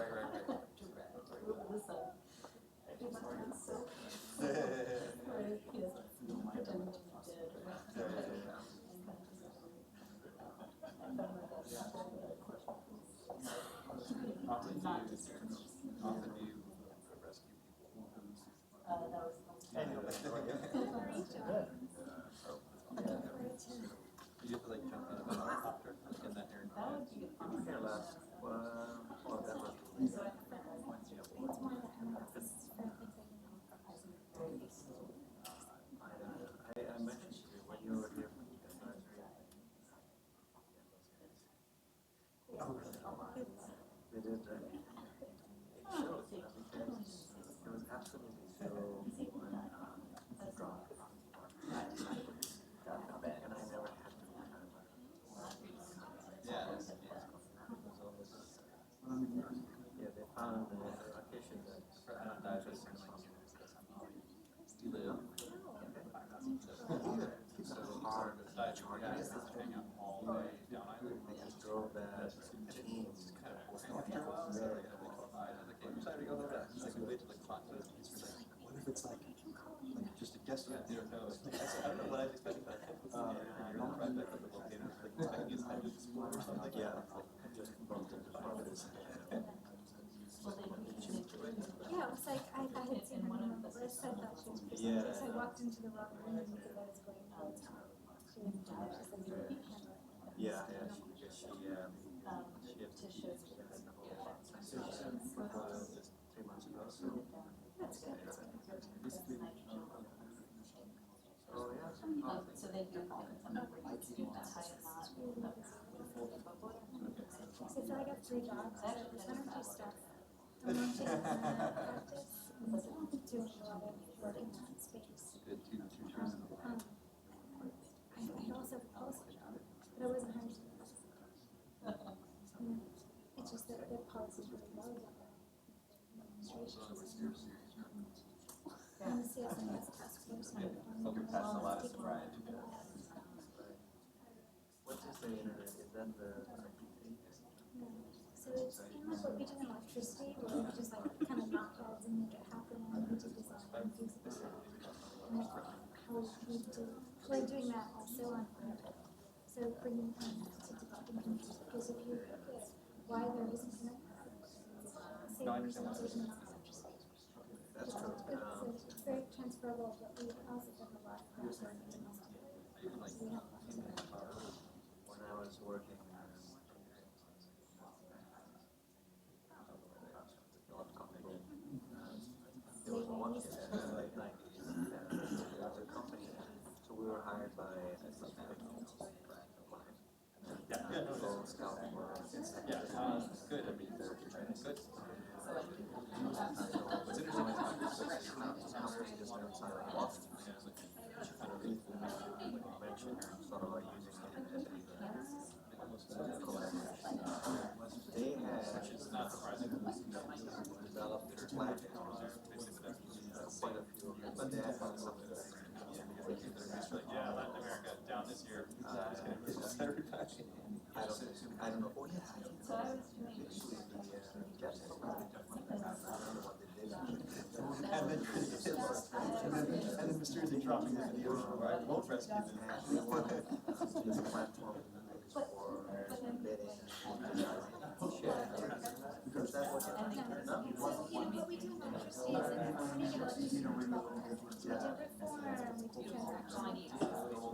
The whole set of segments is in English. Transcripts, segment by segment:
You have to like jump out of a helicopter in that air. I mentioned to you when you were here for the advisory. They did, right? It showed because it was absolutely so strong. And I never had to Yeah. Yeah, they found the location that You live. so hard to charge. Hang out all the way down island. They just drove that team kind of very Decided to go over that. He's like, we wait till the clock goes. He's like, what if it's like just a guess? Yeah, you don't know. I don't know what I was expecting, but I can't put some you're right back at the volcano. Like, expecting his head to explode or something. yeah, I just bumped into this. Yeah, it was like I had seen her name on the list. I thought she was presenting. So I walked into the wrong room and because I was going out. She was Yeah, she had tissues just 3 months ago. So that's good. oh yeah. So they do something where you do that high knot. So I got 3 jobs. So there's 1 or 2 stuff. I'm launching practice. Doing a lot of work in that space. Good two years. I also have a policy job, but I wasn't hired to do that. It's just that their policy is really low. I'm the CSMS task force. That's a lot of sobriety. What is the internet? Is that the So it's kind of like what we do in electricity, where we just like kind of knock heads and make it happen, and we do design and feasibility. And like how we do, we're doing that also on so bringing to developing countries, because if you look at why there isn't enough, say the reason there's not electricity. That's true. It's very transferable, but we also have a lot of work. When I was working there was one in the late 90s, there was a company, so we were hired by a specific scout for Yeah, good. I mean, good. What's interesting is just outside of Boston. Mentioned sort of like using it as a collaboration. They had developed their platform, quite a few of them, but they had found something that yeah, Latin America down this year. I don't know. Oh yeah, I think so. And then mysteriously dropping into the ocean, right? Won't rescue them. This platform for embedding because that was So, what we do in electricity is that when you get electricity development, we do reform, we do transaction, we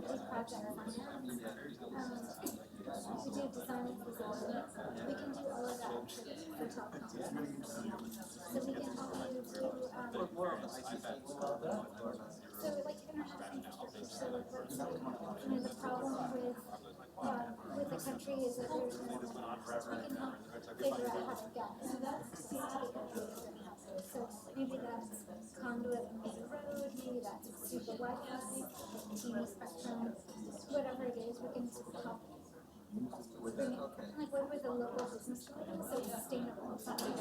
do project finance, we do design and feasibility. We can do all of that for top companies. So we can help you do, so like internet infrastructure. So like the problem with the country is that there's no enough gas. We can help figure out how to get. So that's to the country. So maybe that's conduit under the road, maybe that's super Wi-Fi, TV spectrum, whatever it is, we can help. Bring it, like work with the local business people, so it's sustainable. It's not like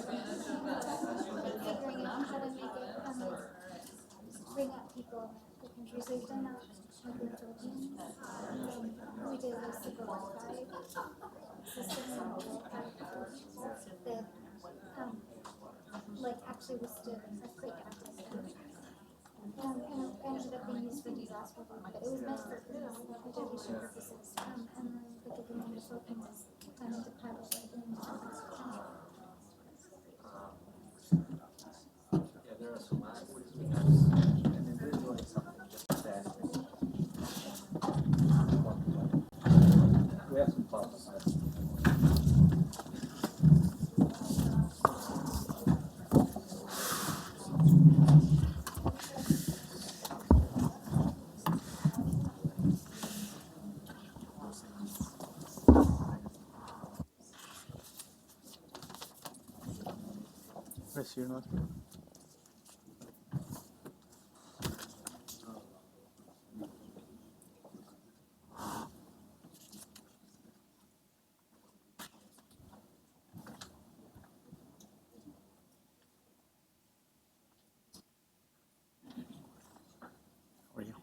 figuring out how to make it bring up people in the country. So we've done that like in the Philippines. We did a super Wi-Fi system and Wi-Fi that actually withstood earthquake in Atkinson. And it ended up being used for disaster relief, but it was meant for demolition purposes. And then the government of the Philippines planning to pilot it in Yeah, there are some languages because, and they're doing something just that. We have some problems. Chris, you're not here. How are you?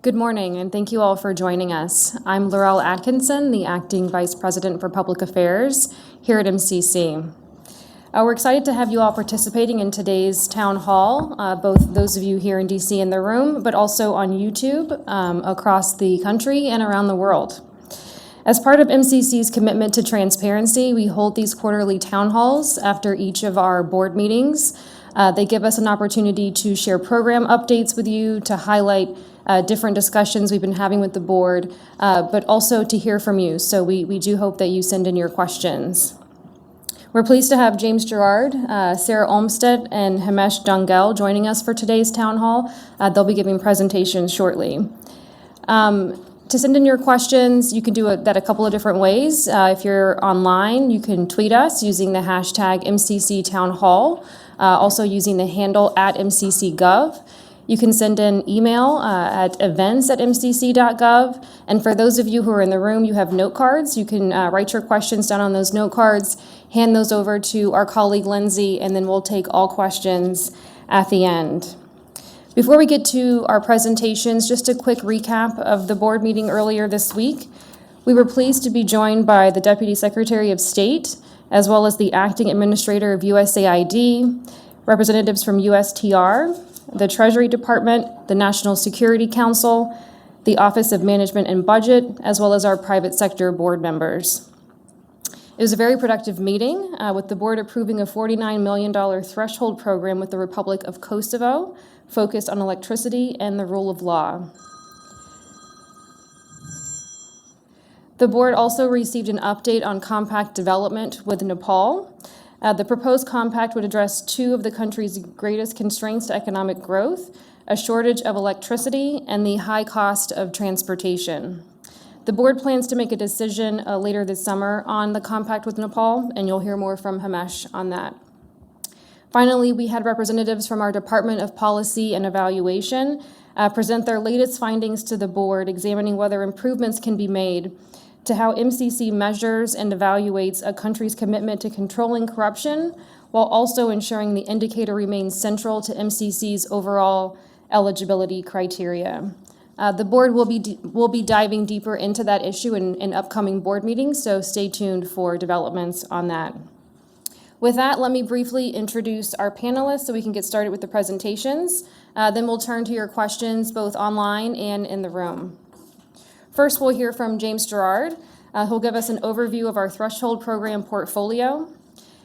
Good morning, and thank you all for joining us. I'm Lorelle Atkinson, the Acting Vice President for Public Affairs here at MCC. We're excited to have you all participating in today's town hall, both those of you here in DC in the room, but also on YouTube across the country and around the world. As part of MCC's commitment to transparency, we hold these quarterly town halls after each of our board meetings. They give us an opportunity to share program updates with you, to highlight different discussions we've been having with the board, but also to hear from you. So we do hope that you send in your questions. We're pleased to have James Gerard, Sara Olmstead, and Himesh Dhungel joining us for today's town hall. They'll be giving presentations shortly. To send in your questions, you can do that a couple of different ways. If you're online, you can tweet us using the hashtag MCC Town Hall, also using the handle @MCCGov. You can send an email at events@mcc.gov. And for those of you who are in the room, you have note cards. You can write your questions down on those note cards, hand those over to our colleague Lindsay, and then we'll take all questions at the end. Before we get to our presentations, just a quick recap of the board meeting earlier this week. We were pleased to be joined by the Deputy Secretary of State, as well as the Acting Administrator of USAID, representatives from USTR, the Treasury Department, the National Security Council, the Office of Management and Budget, as well as our private sector board members. It was a very productive meeting, with the board approving a $49 million threshold program with the Republic of Kosovo, focused on electricity and the rule of law. The board also received an update on compact development with Nepal. The proposed compact would address two of the country's greatest constraints to economic growth, a shortage of electricity and the high cost of transportation. The board plans to make a decision later this summer on the compact with Nepal, and you'll hear more from Himesh on that. Finally, we had representatives from our Department of Policy and Evaluation present their latest findings to the board, examining whether improvements can be made to how MCC measures and evaluates a country's commitment to controlling corruption, while also ensuring the indicator remains central to MCC's overall eligibility criteria. The board will be diving deeper into that issue in upcoming board meetings, so stay tuned for developments on that. With that, let me briefly introduce our panelists so we can get started with the presentations. Then we'll turn to your questions both online and in the room. First, we'll hear from James Gerard, who'll give us an overview of our Threshold Program portfolio.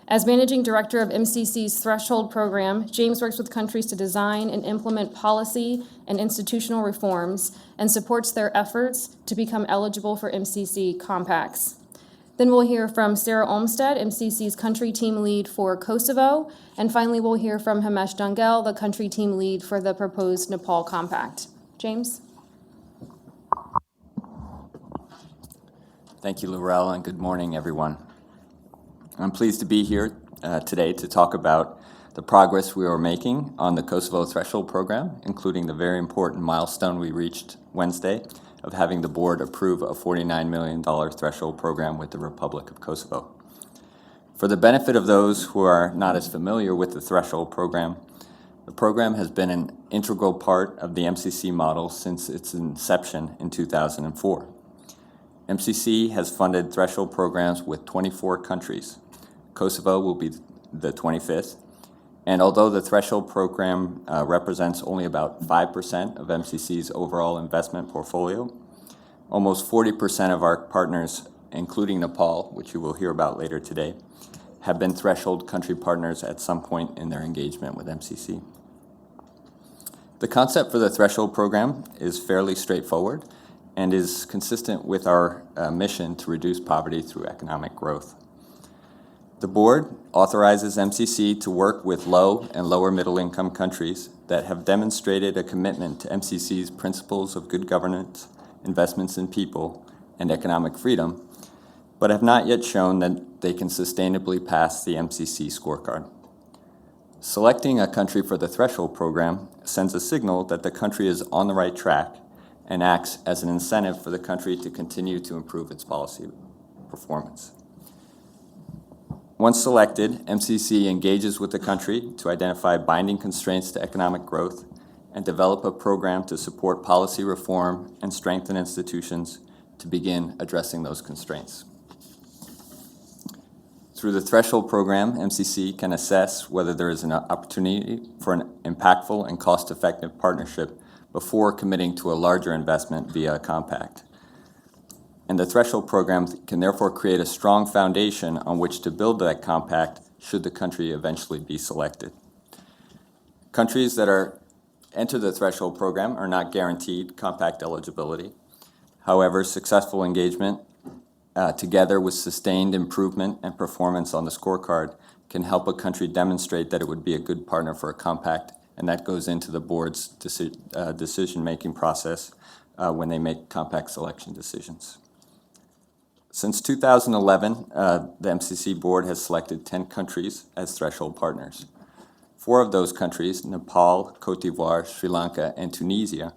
As Managing Director of MCC's Threshold Program, James works with countries to design and implement policy and institutional reforms and supports their efforts to become eligible for MCC compacts. Then we'll hear from Sara Olmstead, MCC's country team lead for Kosovo. And finally, we'll hear from Himesh Dhungel, the country team lead for the proposed Nepal Compact. James? Thank you, Lorelle, and good morning, everyone. I'm pleased to be here today to talk about the progress we are making on the Kosovo Threshold Program, including the very important milestone we reached Wednesday of having the board approve a $49 million threshold program with the Republic of Kosovo. For the benefit of those who are not as familiar with the threshold program, the program has been an integral part of the MCC model since its inception in 2004. MCC has funded threshold programs with 24 countries. Kosovo will be the 25th. And although the threshold program represents only about 5% of MCC's overall investment portfolio, almost 40% of our partners, including Nepal, which you will hear about later today, have been threshold country partners at some point in their engagement with MCC. The concept for the threshold program is fairly straightforward and is consistent with our mission to reduce poverty through economic growth. The board authorizes MCC to work with low and lower middle income countries that have demonstrated a commitment to MCC's principles of good governance, investments in people, and economic freedom, but have not yet shown that they can sustainably pass the MCC scorecard. Selecting a country for the threshold program sends a signal that the country is on the right track and acts as an incentive for the country to continue to improve its policy performance. Once selected, MCC engages with the country to identify binding constraints to economic growth and develop a program to support policy reform and strengthen institutions to begin addressing those constraints. Through the threshold program, MCC can assess whether there is an opportunity for an impactful and cost-effective partnership before committing to a larger investment via a compact. And the threshold program can therefore create a strong foundation on which to build that compact should the country eventually be selected. Countries that enter the threshold program are not guaranteed compact eligibility. However, successful engagement together with sustained improvement and performance on the scorecard can help a country demonstrate that it would be a good partner for a compact, and that goes into the board's decision-making process when they make compact selection decisions. Since 2011, the MCC board has selected 10 countries as threshold partners. 4 of those countries, Nepal, Cote d'Ivoire, Sri Lanka, and Tunisia,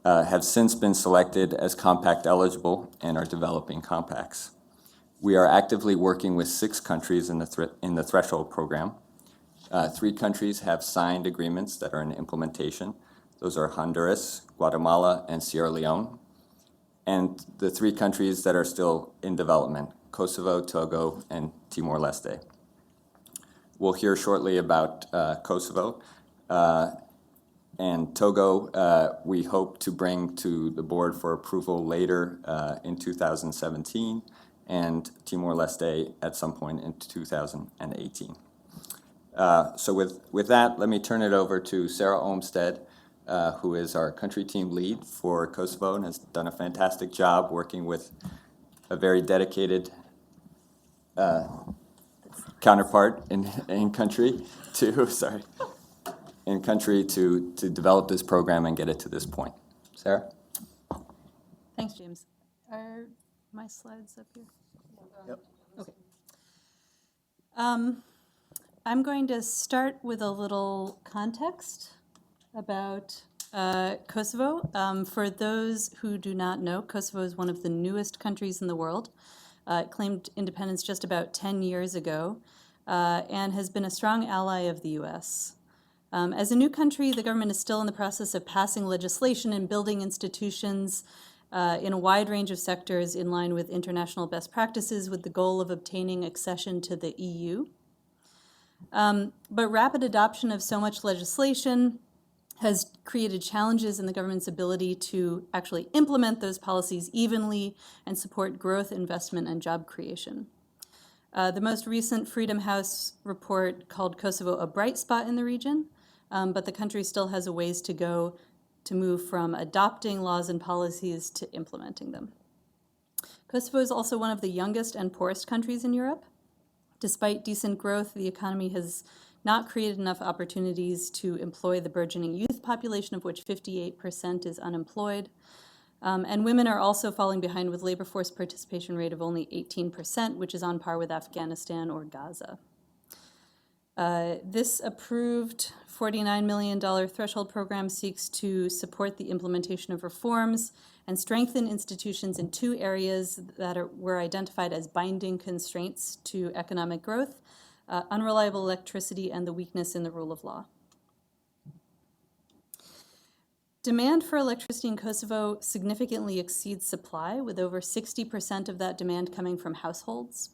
have since been selected as compact eligible and are developing compacts. We are actively working with 6 countries in the threshold program. 3 countries have signed agreements that are in implementation. Those are Honduras, Guatemala, and Sierra Leone. And the 3 countries that are still in development, Kosovo, Togo, and Timor-Leste. We'll hear shortly about Kosovo. And Togo, we hope to bring to the board for approval later in 2017, and Timor-Leste at some point in 2018. So with that, let me turn it over to Sara Olmstead, who is our country team lead for Kosovo and has done a fantastic job working with a very dedicated counterpart in country to develop this program and get it to this point. Sara? Thanks, James. Are my slides up here? Yep. Okay. I'm going to start with a little context about Kosovo. For those who do not know, Kosovo is one of the newest countries in the world. It claimed independence just about 10 years ago and has been a strong ally of the U.S. As a new country, the government is still in the process of passing legislation and building institutions in a wide range of sectors in line with international best practices with the goal of obtaining accession to the EU. But rapid adoption of so much legislation has created challenges in the government's ability to actually implement those policies evenly and support growth, investment, and job creation. The most recent Freedom House report called Kosovo a bright spot in the region, but the country still has a ways to go to move from adopting laws and policies to implementing them. Kosovo is also one of the youngest and poorest countries in Europe. Despite decent growth, the economy has not created enough opportunities to employ the burgeoning youth population, of which 58% is unemployed. And women are also falling behind with labor force participation rate of only 18%, which is on par with Afghanistan or Gaza. This approved $49 million threshold program seeks to support the implementation of reforms and strengthen institutions in two areas that were identified as binding constraints to economic growth: unreliable electricity and the weakness in the rule of law. Demand for electricity in Kosovo significantly exceeds supply, with over 60% of that demand coming from households.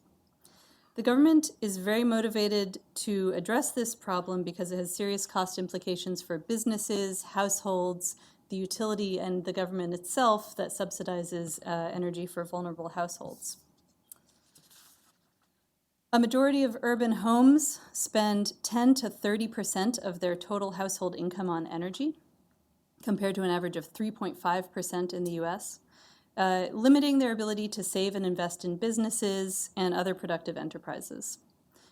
The government is very motivated to address this problem because it has serious cost implications for businesses, households, the utility, and the government itself that subsidizes energy for vulnerable households. A majority of urban homes spend 10 to 30% of their total household income on energy, compared to an average of 3.5% in the US, limiting their ability to save and invest in businesses and other productive enterprises.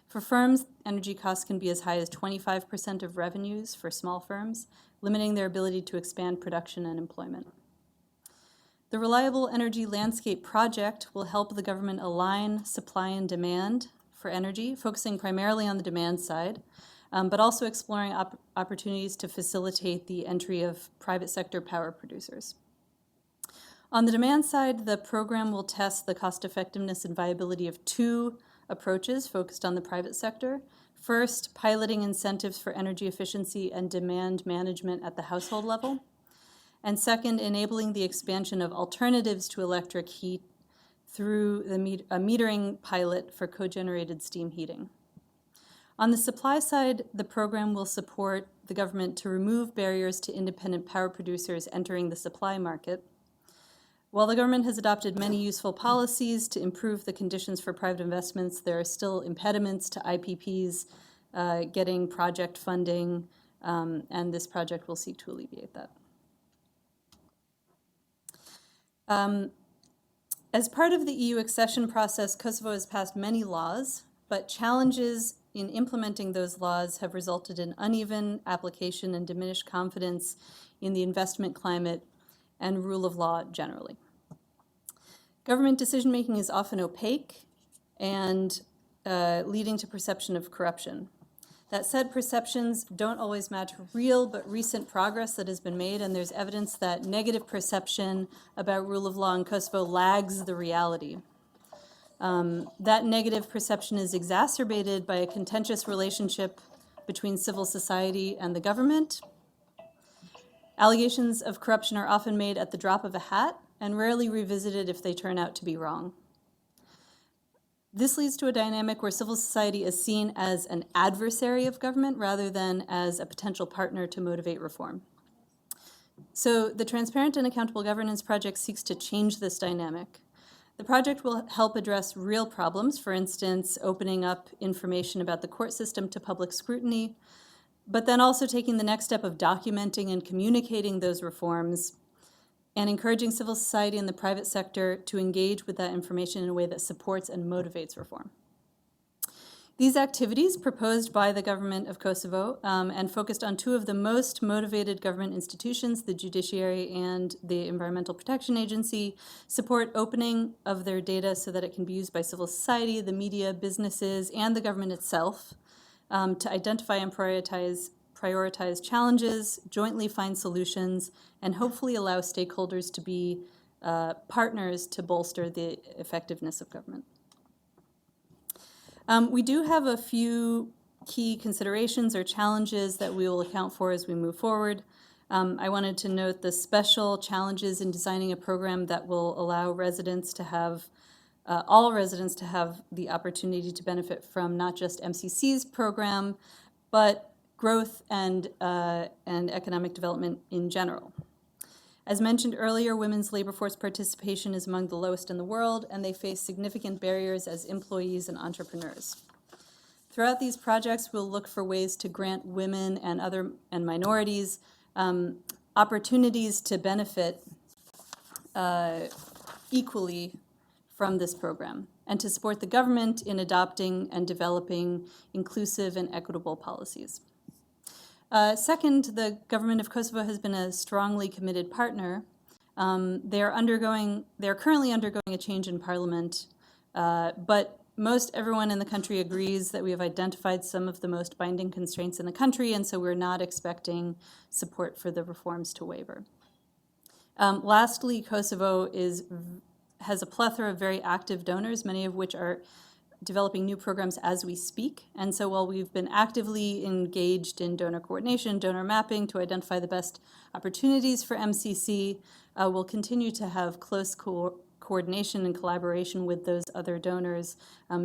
For firms, energy costs can be as high as 25% of revenues for small firms, limiting their ability to expand production and employment. The Reliable Energy Landscape Project will help the government align supply and demand for energy, focusing primarily on the demand side, but also exploring opportunities to facilitate the entry of private sector power producers. On the demand side, the program will test the cost effectiveness and viability of two approaches focused on the private sector. First, piloting incentives for energy efficiency and demand management at the household level. And second, enabling the expansion of alternatives to electric heat through a metering pilot for co-generated steam heating. On the supply side, the program will support the government to remove barriers to independent power producers entering the supply market. While the government has adopted many useful policies to improve the conditions for private investments, there are still impediments to IPPs getting project funding, and this project will seek to alleviate that. As part of the EU accession process, Kosovo has passed many laws, but challenges in implementing those laws have resulted in uneven application and diminished confidence in the investment climate and rule of law generally. Government decision-making is often opaque and leading to perception of corruption. That said, perceptions don't always match real but recent progress that has been made, and there's evidence that negative perception about rule of law in Kosovo lags the reality. That negative perception is exacerbated by a contentious relationship between civil society and the government. Allegations of corruption are often made at the drop of a hat and rarely revisited if they turn out to be wrong. This leads to a dynamic where civil society is seen as an adversary of government rather than as a potential partner to motivate reform. So the Transparent and Accountable Governance Project seeks to change this dynamic. The project will help address real problems, for instance, opening up information about the court system to public scrutiny, but then also taking the next step of documenting and communicating those reforms and encouraging civil society and the private sector to engage with that information in a way that supports and motivates reform. These activities, proposed by the government of Kosovo and focused on two of the most motivated government institutions, the judiciary and the Environmental Protection Agency, support opening of their data so that it can be used by civil society, the media, businesses, and the government itself to identify and prioritize challenges, jointly find solutions, and hopefully allow stakeholders to be partners to bolster the effectiveness of government. We do have a few key considerations or challenges that we will account for as we move forward. I wanted to note the special challenges in designing a program that will allow residents to have, all residents to have the opportunity to benefit from not just MCC's program, but growth and economic development in general. As mentioned earlier, women's labor force participation is among the lowest in the world, and they face significant barriers as employees and entrepreneurs. Throughout these projects, we'll look for ways to grant women and minorities opportunities to benefit equally from this program, and to support the government in adopting and developing inclusive and equitable policies. Second, the government of Kosovo has been a strongly committed partner. They're currently undergoing a change in parliament, but most everyone in the country agrees that we have identified some of the most binding constraints in the country, and so we're not expecting support for the reforms to waver. Lastly, Kosovo has a plethora of very active donors, many of which are developing new programs as we speak. And so while we've been actively engaged in donor coordination, donor mapping to identify the best opportunities for MCC, we'll continue to have close coordination and collaboration with those other donors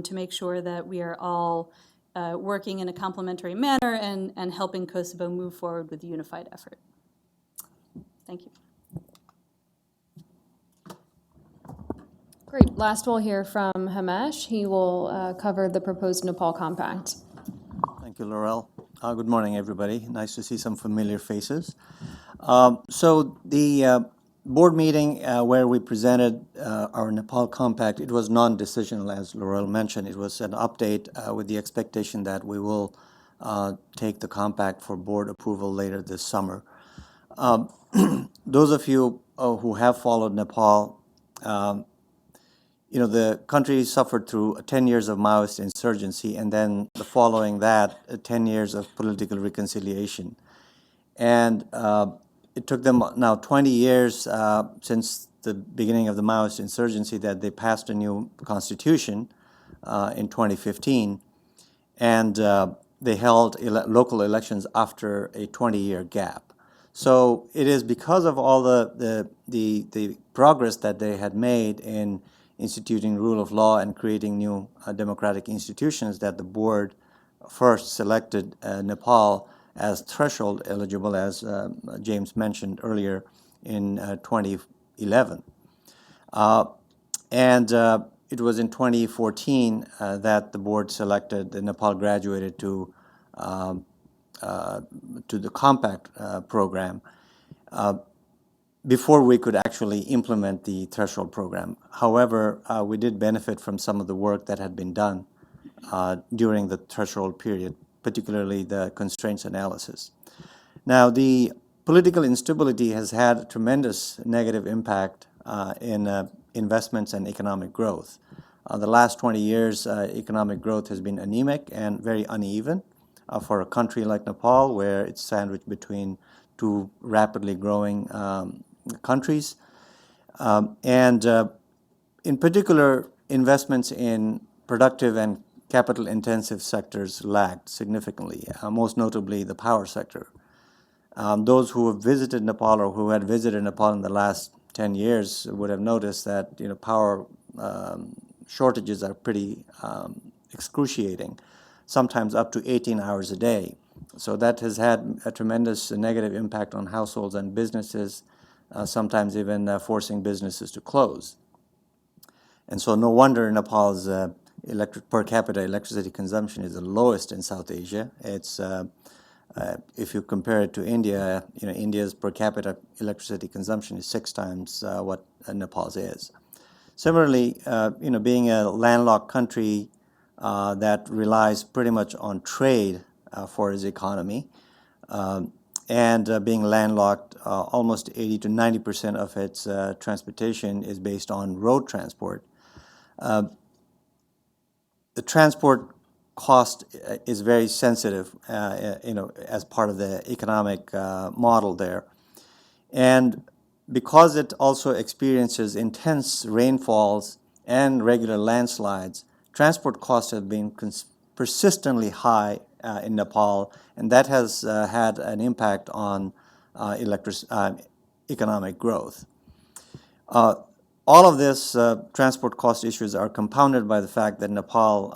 to make sure that we are all working in a complementary manner and helping Kosovo move forward with a unified effort. Thank you. Great. Last we'll hear from Himesh. He will cover the proposed Nepal Compact. Thank you, Lorelle. Good morning, everybody. Nice to see some familiar faces. So the board meeting where we presented our Nepal Compact, it was non-decisional, as Lorelle mentioned. It was an update with the expectation that we will take the compact for board approval later this summer. Those of you who have followed Nepal, the country suffered through 10 years of Maoist insurgency, and then following that, 10 years of political reconciliation. And it took them now 20 years since the beginning of the Maoist insurgency that they passed a new constitution in 2015, and they held local elections after a 20-year gap. So it is because of all the progress that they had made in instituting rule of law and creating new democratic institutions that the board first selected Nepal as threshold eligible, as James mentioned earlier, in 2011. And it was in 2014 that the board selected, Nepal graduated to the Compact program. Before we could actually implement the threshold program. However, we did benefit from some of the work that had been done during the threshold period, particularly the constraints analysis. Now, the political instability has had a tremendous negative impact in investments and economic growth. The last 20 years, economic growth has been anemic and very uneven for a country like Nepal, where it's sandwiched between two rapidly growing countries. And in particular, investments in productive and capital-intensive sectors lagged significantly, most notably the power sector. Those who have visited Nepal or who had visited Nepal in the last 10 years would have noticed that power shortages are pretty excruciating, sometimes up to 18 hours a day. So that has had a tremendous negative impact on households and businesses, sometimes even forcing businesses to close. And so no wonder Nepal's per capita electricity consumption is the lowest in South Asia. It's if you compare it to India, India's per capita electricity consumption is 6 times what Nepal's is. Similarly, being a landlocked country that relies pretty much on trade for its economy, and being landlocked, almost 80 to 90% of its transportation is based on road transport. The transport cost is very sensitive, as part of the economic model there. And because it also experiences intense rainfalls and regular landslides, transport costs have been persistently high in Nepal, and that has had an impact on economic growth. All of this transport cost issues are compounded by the fact that Nepal,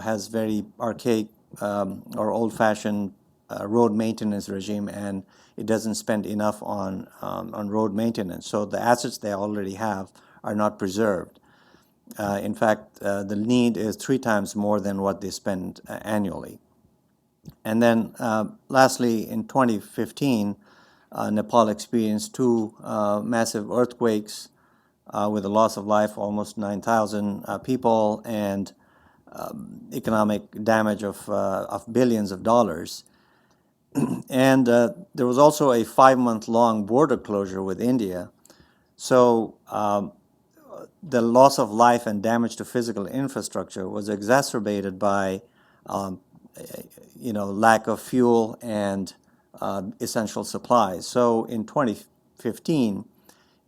has very archaic or old-fashioned road maintenance regime, and it doesn't spend enough on road maintenance. So the assets they already have are not preserved. In fact, the need is 3 times more than what they spend annually. And then lastly, in 2015, Nepal experienced 2 massive earthquakes, with a loss of life almost 9,000 people and economic damage of billions of dollars. And there was also a 5-month-long border closure with India. So the loss of life and damage to physical infrastructure was exacerbated by lack of fuel and essential supplies. So in 2015,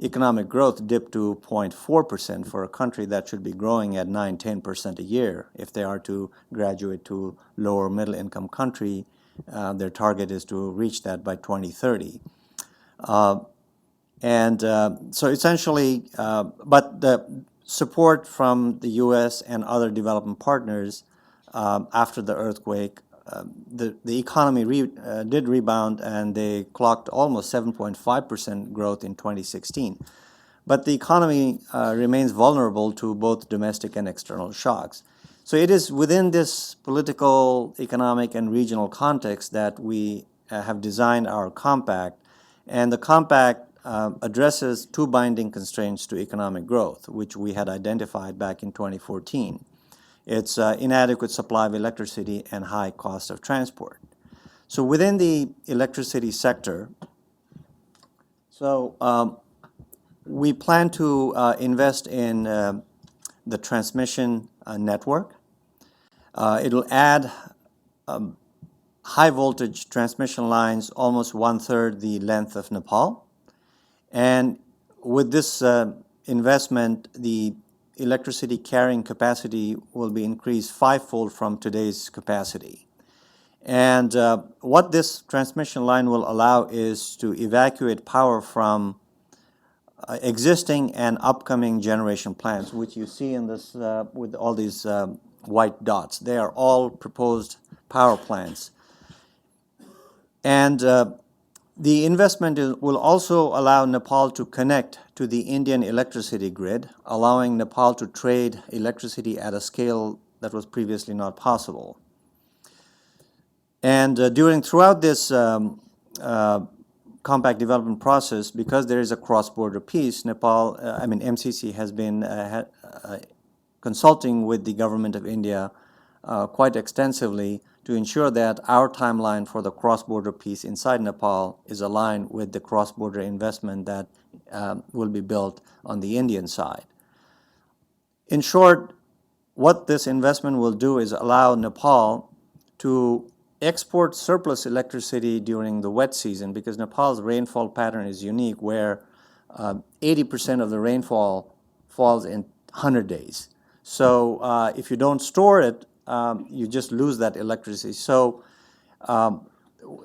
economic growth dipped to 0.4% for a country that should be growing at 9-10% a year. If they are to graduate to lower middle income country, their target is to reach that by 2030. So essentially, but the support from the U.S. and other development partners after the earthquake, the economy did rebound, and they clocked almost 7.5% growth in 2016. But the economy remains vulnerable to both domestic and external shocks. So it is within this political, economic, and regional context that we have designed our compact. And the compact addresses 2 binding constraints to economic growth, which we had identified back in 2014. It's inadequate supply of electricity and high cost of transport. So within the electricity sector, we plan to invest in the transmission network. It'll add high voltage transmission lines almost 1/3 the length of Nepal. And with this investment, the electricity carrying capacity will be increased 5-fold from today's capacity. And what this transmission line will allow is to evacuate power from existing and upcoming generation plants, which you see in this with all these white dots. They are all proposed power plants. And the investment will also allow Nepal to connect to the Indian electricity grid, allowing Nepal to trade electricity at a scale that was previously not possible. And throughout this compact development process, because there is a cross-border piece, MCC has been consulting with the government of India quite extensively to ensure that our timeline for the cross-border piece inside Nepal is aligned with the cross-border investment that will be built on the Indian side. In short, what this investment will do is allow Nepal to export surplus electricity during the wet season, because Nepal's rainfall pattern is unique, where 80% of the rainfall falls in 100 days. So if you don't store it, you just lose that electricity. So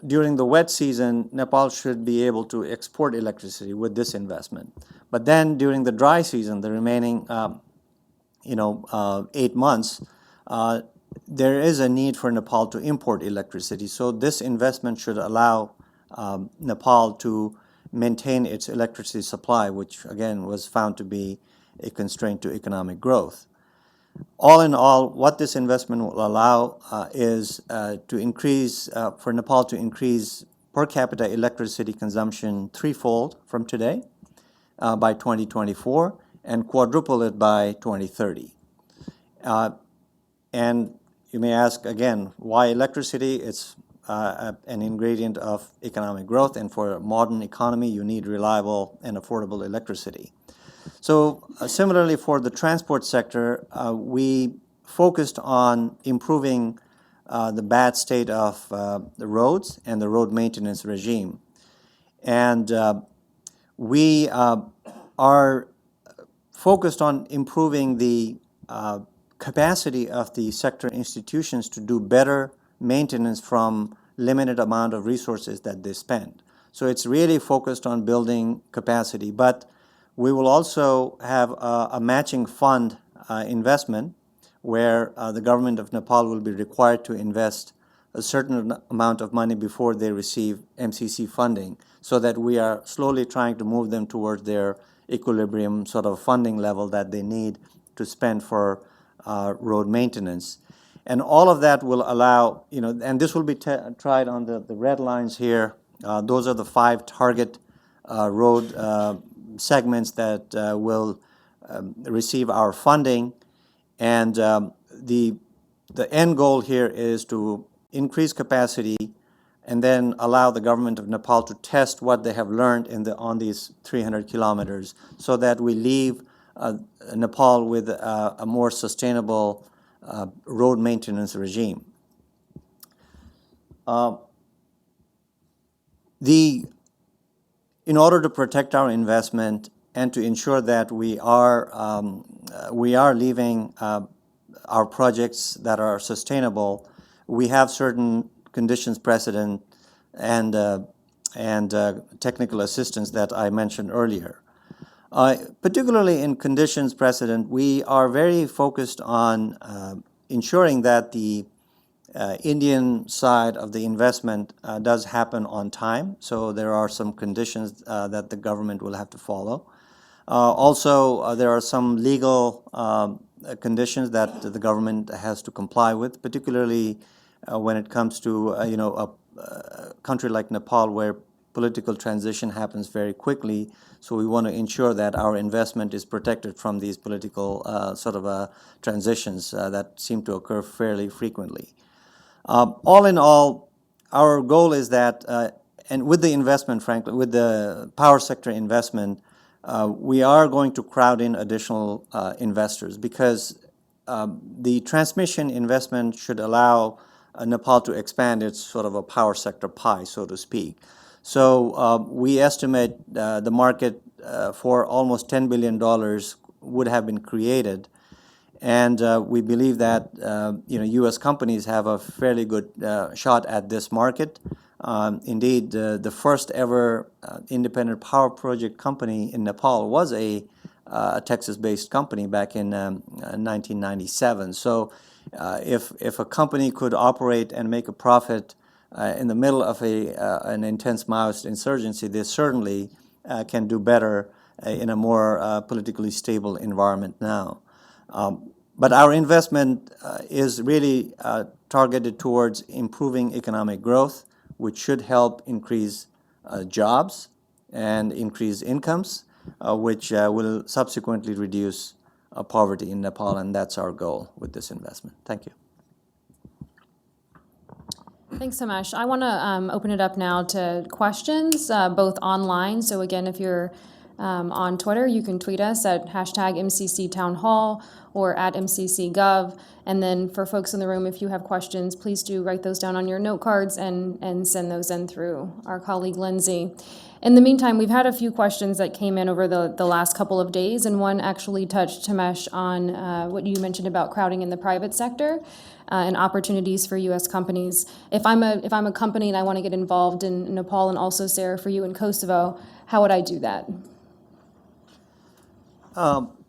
during the wet season, Nepal should be able to export electricity with this investment. But then during the dry season, the remaining 8 months, there is a need for Nepal to import electricity. So this investment should allow Nepal to maintain its electricity supply, which again was found to be a constraint to economic growth. All in all, what this investment will allow is for Nepal to increase per capita electricity consumption 3-fold from today by 2024 and quadruple it by 2030. And you may ask again, why electricity? It's an ingredient of economic growth, and for a modern economy, you need reliable and affordable electricity. So similarly for the transport sector, we focused on improving the bad state of the roads and the road maintenance regime. And we are focused on improving the capacity of the sector institutions to do better maintenance from limited amount of resources that they spend. So it's really focused on building capacity, but we will also have a matching fund investment where the government of Nepal will be required to invest a certain amount of money before they receive MCC funding, so that we are slowly trying to move them towards their equilibrium sort of funding level that they need to spend for road maintenance. And all of that will allow, and this will be tried on the red lines here. Those are the 5 target road segments that will receive our funding. And the end goal here is to increase capacity and then allow the government of Nepal to test what they have learned on these 300 kilometers so that we leave Nepal with a more sustainable road maintenance regime. In order to protect our investment and to ensure that we are leaving our projects that are sustainable, we have certain conditions precedent and technical assistance that I mentioned earlier. Particularly in conditions precedent, we are very focused on ensuring that the Indian side of the investment does happen on time. So there are some conditions that the government will have to follow. Also, there are some legal conditions that the government has to comply with, particularly when it comes to a country like Nepal, where political transition happens very quickly. So we want to ensure that our investment is protected from these political transitions that seem to occur fairly frequently. All in all, our goal is that, and with the investment, frankly, with the power sector investment, we are going to crowd in additional investors because the transmission investment should allow Nepal to expand its sort of a power sector pie, so to speak. So we estimate the market for almost $10 billion would have been created. And we believe that U.S. companies have a fairly good shot at this market. Indeed, the first ever independent power project company in Nepal was a Texas-based company back in 1997. So if a company could operate and make a profit in the middle of an intense Maoist insurgency, they certainly can do better in a more politically stable environment now. But our investment is really targeted towards improving economic growth, which should help increase jobs and increase incomes, which will subsequently reduce poverty in Nepal, and that's our goal with this investment. Thank you. Thanks, Himesh. I want to open it up now to questions, both online. So again, if you're on Twitter, you can tweet us at #MCCTownHall or at MCCGov. And then for folks in the room, if you have questions, please do write those down on your note cards and send those in through our colleague Lindsay. In the meantime, we've had a few questions that came in over the last couple of days, and one actually touched, Himesh, on what you mentioned about crowding in the private sector and opportunities for U.S. companies. If I'm a company and I want to get involved in Nepal, and also, Sara, for you in Kosovo, how would I do that?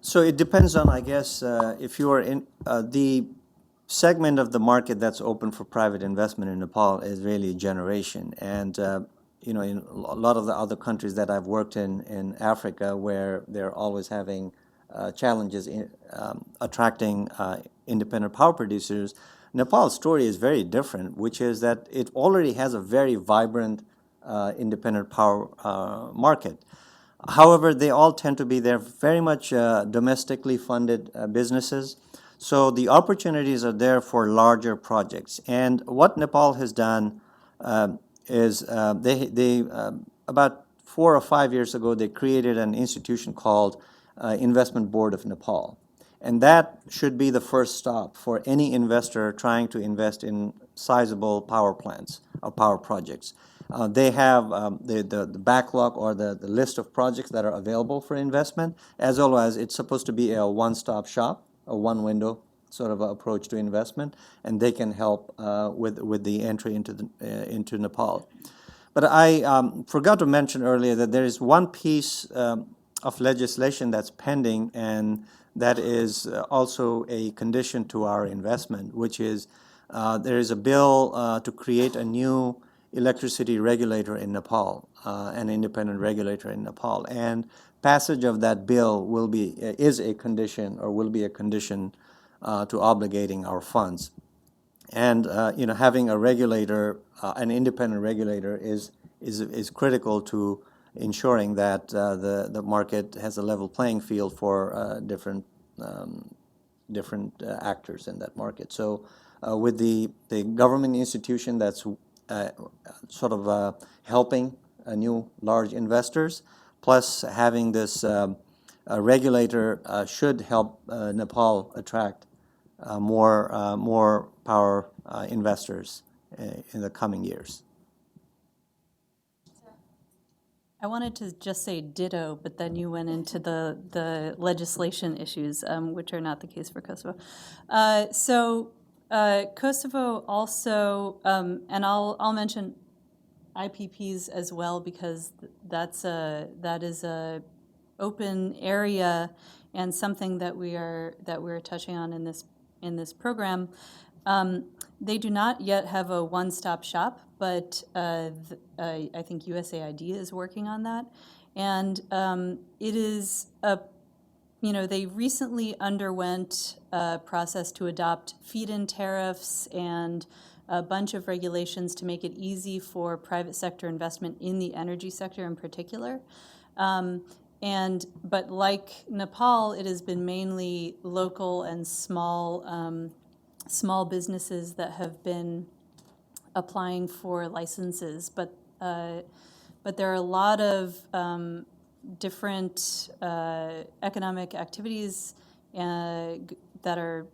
So it depends on, I guess, if you are in the segment of the market that's open for private investment in Nepal is really generation. And, in a lot of the other countries that I've worked in Africa, where they're always having challenges in attracting independent power producers, Nepal's story is very different, which is that it already has a very vibrant independent power market. However, they all tend to be, they're very much domestically funded businesses. So the opportunities are there for larger projects. And what Nepal has done is they about 4 or 5 years ago, they created an institution called Investment Board of Nepal. And that should be the first stop for any investor trying to invest in sizable power plants or power projects. They have the backlog or the list of projects that are available for investment, as well as it's supposed to be a one-stop shop, a one-window sort of approach to investment, and they can help with the entry into Nepal. But I forgot to mention earlier that there is one piece of legislation that's pending, and that is also a condition to our investment, which is there is a bill to create a new electricity regulator in Nepal, an independent regulator in Nepal, and passage of that bill will be a condition to obligating our funds. And having a regulator, an independent regulator, is critical to ensuring that the market has a level playing field for different actors in that market. So with the government institution that's sort of helping new large investors, plus having this regulator should help Nepal attract more power investors in the coming years. I wanted to just say ditto, but then you went into the legislation issues, which are not the case for Kosovo. Kosovo also, and I'll mention IPPs as well, because that is a open area and something that we're touching on in this program. They do not yet have a one-stop shop, but I think USAID is working on that. And it is they recently underwent a process to adopt feed-in tariffs and a bunch of regulations to make it easy for private sector investment in the energy sector in particular. But like Nepal, it has been mainly local and small businesses that have been applying for licenses, but there are a lot of different economic activities that are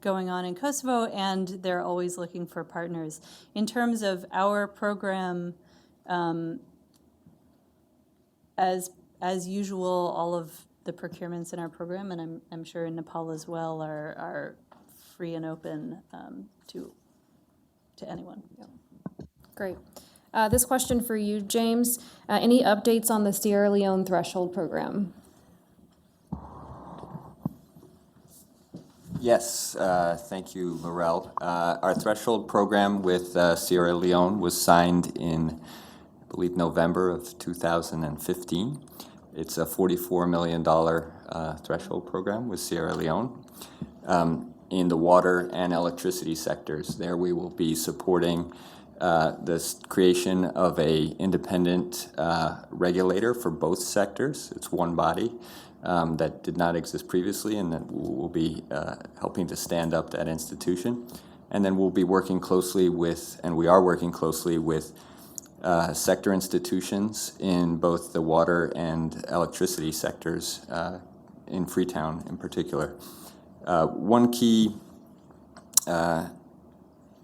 going on in Kosovo, and they're always looking for partners. In terms of our program, as usual, all of the procurements in our program, and I'm sure in Nepal as well, are free and open to anyone. Yeah. Great. This question for you, James. Any updates on the Sierra Leone threshold program? Yes, thank you, Lorelle. Our threshold program with Sierra Leone was signed in, I believe, November of 2015. It's a $44 million threshold program with Sierra Leone in the water and electricity sectors. There we will be supporting the creation of an independent regulator for both sectors. It's one body that did not exist previously, and that will be helping to stand up that institution. And then we'll be working closely with, and we are working closely with, sector institutions in both the water and electricity sectors in Freetown in particular. One key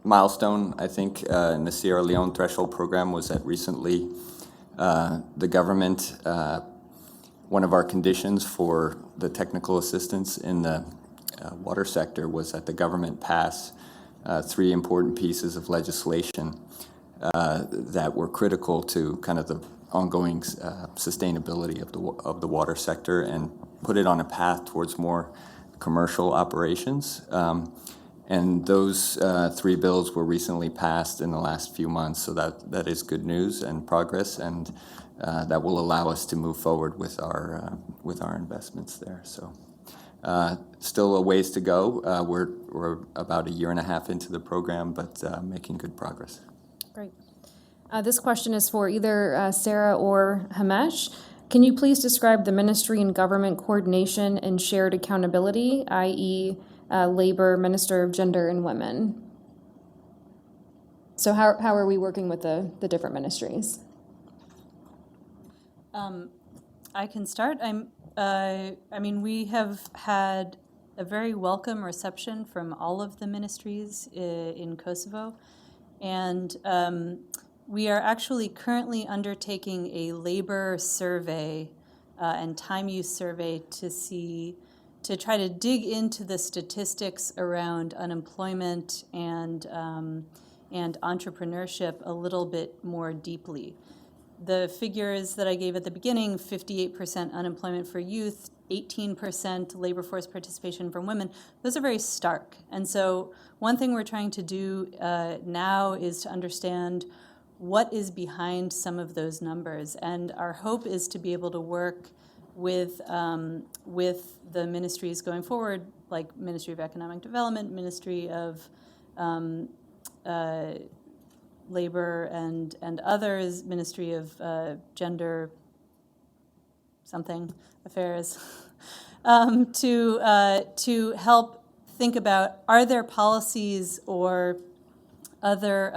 milestone, I think, in the Sierra Leone threshold program was that recently the government, one of our conditions for the technical assistance in the water sector was that the government pass 3 important pieces of legislation that were critical to kind of the ongoing sustainability of the water sector, and put it on a path towards more commercial operations. And those 3 bills were recently passed in the last few months, so that is good news and progress, and that will allow us to move forward with our investments there. So still a ways to go. We're about 1.5 years into the program, but making good progress. Great. This question is for either Sara or Himesh. Can you please describe the ministry and government coordination and shared accountability, i.e., Labor, Minister of Gender and Women? So how are we working with the different ministries? I can start. We have had a very welcome reception from all of the ministries in Kosovo, and we are actually currently undertaking a labor survey and time use survey to try to dig into the statistics around unemployment and entrepreneurship a little bit more deeply. The figures that I gave at the beginning, 58% unemployment for youth, 18% labor force participation from women, those are very stark. And so one thing we're trying to do now is to understand what is behind some of those numbers. And our hope is to be able to work with the ministries going forward, like Ministry of Economic Development, Ministry of Labor and others, Ministry of Gender something affairs, to help think about, are there policies or other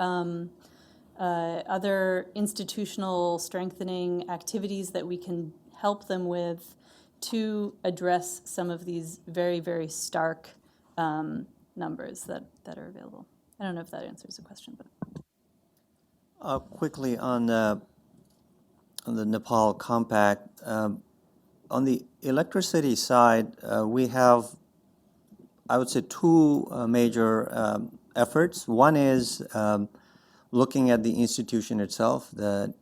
other institutional strengthening activities that we can help them with to address some of these very, very stark numbers that are available. I don't know if that answers the question, but. Quickly on the Nepal Compact, on the electricity side, we have, I would say, two major efforts. One is looking at the institution itself, the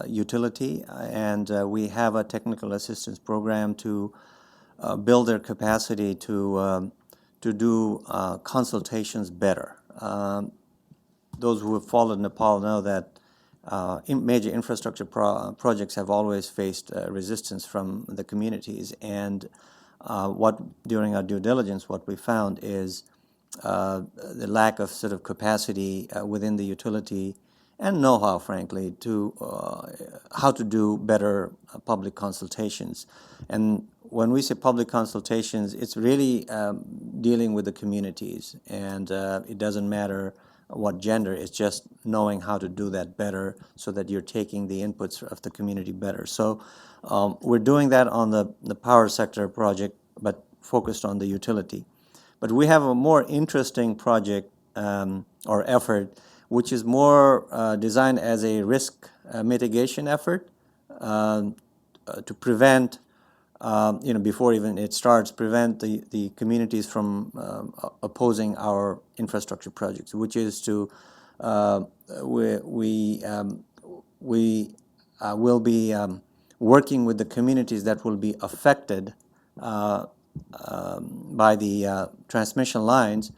utility, and we have a technical assistance program to build their capacity to do consultations better. Those who have followed Nepal know that major infrastructure projects have always faced resistance from the communities, and during our due diligence, what we found is the lack of sort of capacity within the utility and know-how, frankly, to how to do better public consultations. And when we say public consultations, it's really dealing with the communities, and it doesn't matter what gender, it's just knowing how to do that better so that you're taking the inputs of the community better. So we're doing that on the power sector project, but focused on the utility. But we have a more interesting project or effort, which is more designed as a risk mitigation effort to prevent, before even it starts, prevent the communities from opposing our infrastructure projects, which is to, we will be working with the communities that will be affected by the transmission lines,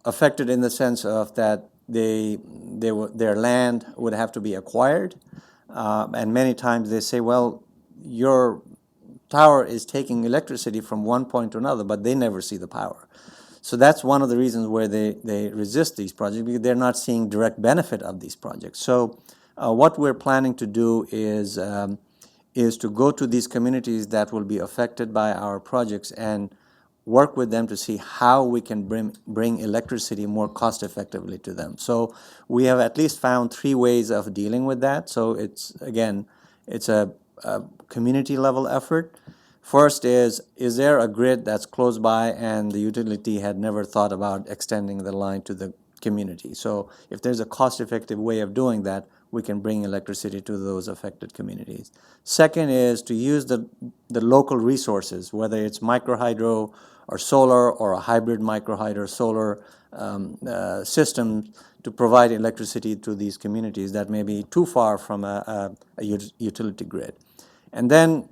affected in the sense of that their land would have to be acquired, and many times they say, well, your tower is taking electricity from one point to another, but they never see the power. So that's one of the reasons where they resist these projects, because they're not seeing direct benefit of these projects. So what we're planning to do is to go to these communities that will be affected by our projects and work with them to see how we can bring electricity more cost effectively to them. So we have at least found 3 ways of dealing with that. So it's a community level effort. First is there a grid that's close by and the utility had never thought about extending the line to the community? So if there's a cost-effective way of doing that, we can bring electricity to those affected communities. Second is to use the local resources, whether it's microhydro or solar or a hybrid microhydro solar system, to provide electricity to these communities that may be too far from a utility grid. And then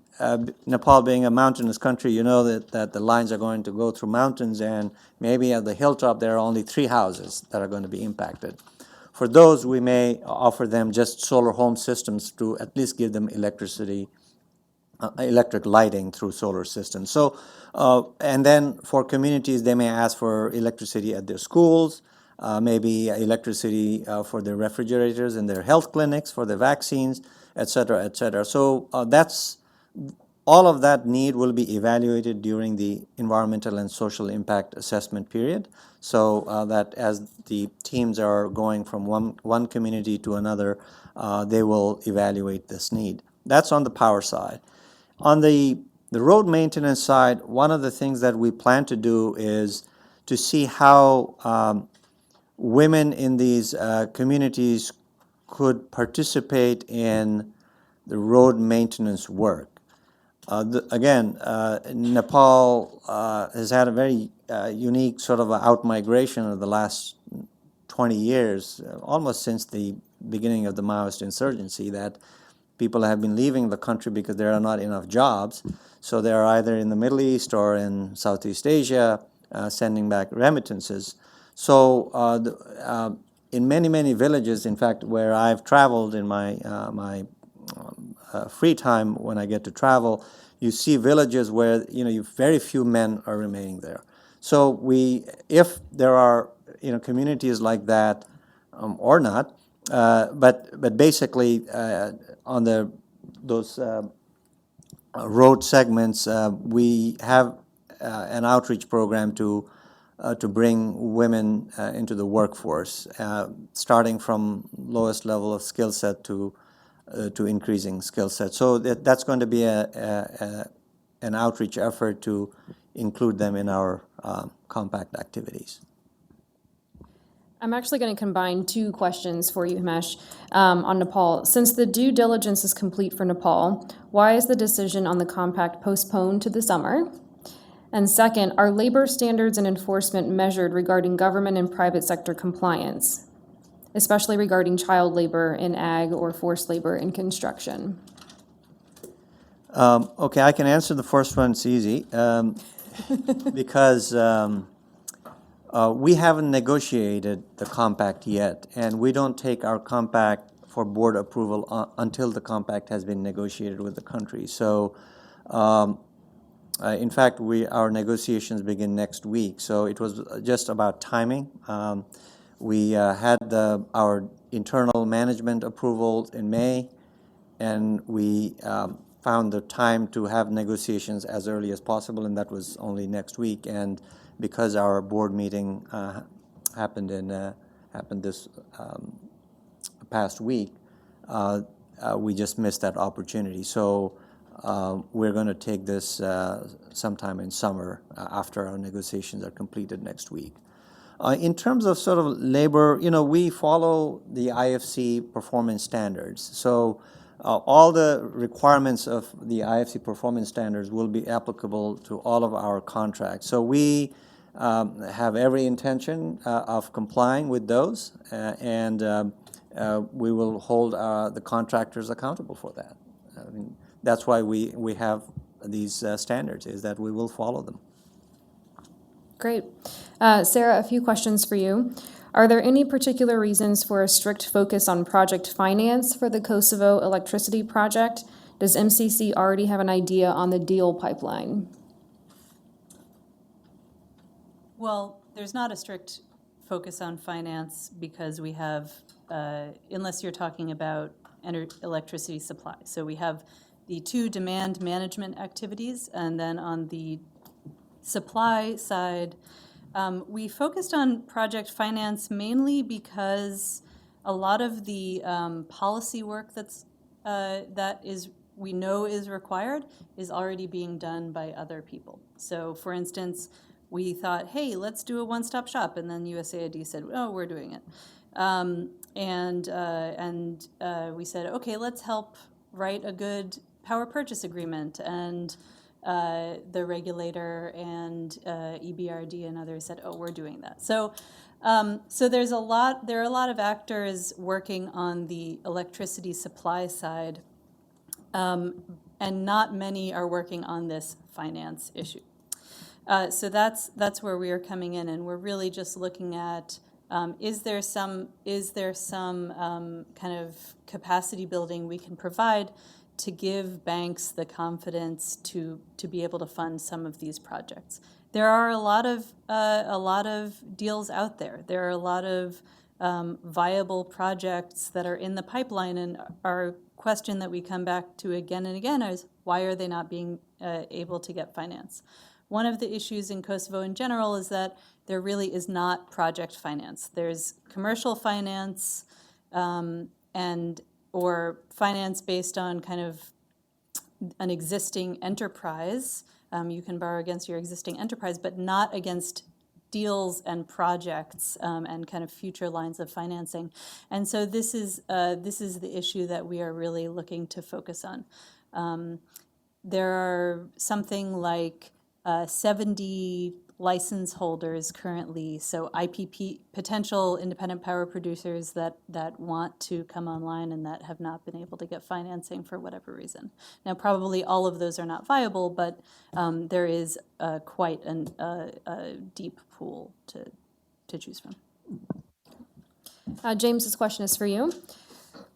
Nepal being a mountainous country, you know that the lines are going to go through mountains, and maybe at the hilltop there are only 3 houses that are going to be impacted. For those, we may offer them just solar home systems to at least give them electricity, electric lighting through solar systems. So, and then for communities, they may ask for electricity at their schools, maybe electricity for their refrigerators in their health clinics, for the vaccines, et cetera, et cetera. So all of that need will be evaluated during the environmental and social impact assessment period, so that as the teams are going from one community to another, they will evaluate this need. That's on the power side. On the road maintenance side, one of the things that we plan to do is to see how women in these communities could participate in the road maintenance work. Nepal has had a very unique sort of out-migration of the last 20 years, almost since the beginning of the Maoist insurgency, that people have been leaving the country because there are not enough jobs. So they're either in the Middle East or in Southeast Asia, sending back remittances. So in many, many villages, in fact, where I've traveled in my free time when I get to travel, you see villages where very few men are remaining there. So if there are communities like that, or not, but basically on those road segments, we have an outreach program to bring women into the workforce, starting from lowest level of skill set to increasing skill set. So that's going to be an outreach effort to include them in our compact activities. I'm actually going to combine two questions for you, Himesh, on Nepal. Since the due diligence is complete for Nepal, why is the decision on the compact postponed to the summer? And second, are labor standards and enforcement measured regarding government and private sector compliance, especially regarding child labor in ag or forced labor in construction? Okay, I can answer the first one. It's easy because we haven't negotiated the compact yet, and we don't take our compact for board approval until the compact has been negotiated with the country. So, in fact, our negotiations begin next week. So it was just about timing. We had our internal management approval in May, and we found the time to have negotiations as early as possible, and that was only next week. And because our board meeting happened this past week, we just missed that opportunity. So we're going to take this sometime in summer after our negotiations are completed next week. In terms of sort of labor, we follow the IFC performance standards. So all the requirements of the IFC performance standards will be applicable to all of our contracts. So we have every intention of complying with those, and we will hold the contractors accountable for that. I mean, that's why we have these standards, is that we will follow them. Great. Sara, a few questions for you. Are there any particular reasons for a strict focus on project finance for the Kosovo electricity project? Does MCC already have an idea on the deal pipeline? Well, there's not a strict focus on finance because we have, unless you're talking about electricity supply. So we have the two demand management activities, and then on the supply side, we focused on project finance mainly because a lot of the policy work we know is required is already being done by other people. So, for instance, we thought, hey, let's do a one-stop shop, and then USAID said, oh, we're doing it, and we said, okay, let's help write a good power purchase agreement, and the regulator and EBRD and others said, "Oh, we're doing that." So there are a lot of actors working on the electricity supply side, and not many are working on this finance issue. So that's where we are coming in, and we're really just looking at is there some kind of capacity building we can provide to give banks the confidence to be able to fund some of these projects. There are a lot of deals out there. There are a lot of viable projects that are in the pipeline, and our question that we come back to again and again is, why are they not being able to get finance? One of the issues in Kosovo in general is that there really is not project finance. There's commercial finance or finance based on kind of an existing enterprise. You can borrow against your existing enterprise, but not against deals and projects and kind of future lines of financing. And so this is the issue that we are really looking to focus on. There are something like 70 license holders currently, so IPP, potential independent power producers that want to come online and that have not been able to get financing for whatever reason. Now, probably all of those are not viable, but there is quite a deep pool to choose from. James, this question is for you.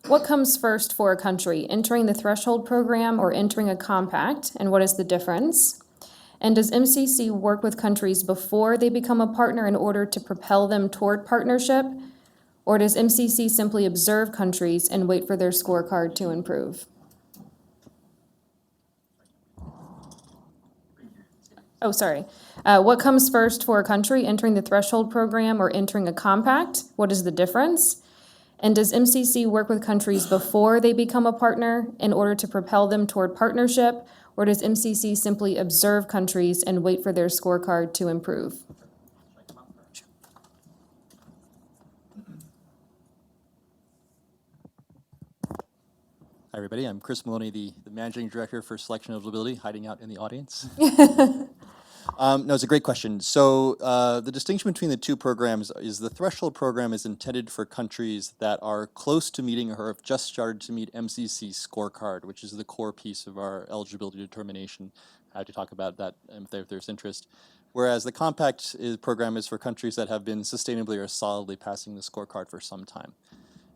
What comes first for a country, entering the threshold program or entering a compact, and what is the difference? And does MCC work with countries before they become a partner in order to propel them toward partnership? Or does MCC simply observe countries and wait for their scorecard to improve? Oh, sorry. What comes first for a country, entering the threshold program or entering a compact? What is the difference? And does MCC work with countries before they become a partner in order to propel them toward partnership? Or does MCC simply observe countries and wait for their scorecard to improve? Hi, everybody. I'm Chris Maloney, the Managing Director for Selection and Eligibility, hiding out in the audience. No, it's a great question. So the distinction between the two programs is the threshold program is intended for countries that are close to meeting or have just started to meet MCC scorecard, which is the core piece of our eligibility determination. I have to talk about that if there's interest. Whereas the compact program is for countries that have been sustainably or solidly passing the scorecard for some time.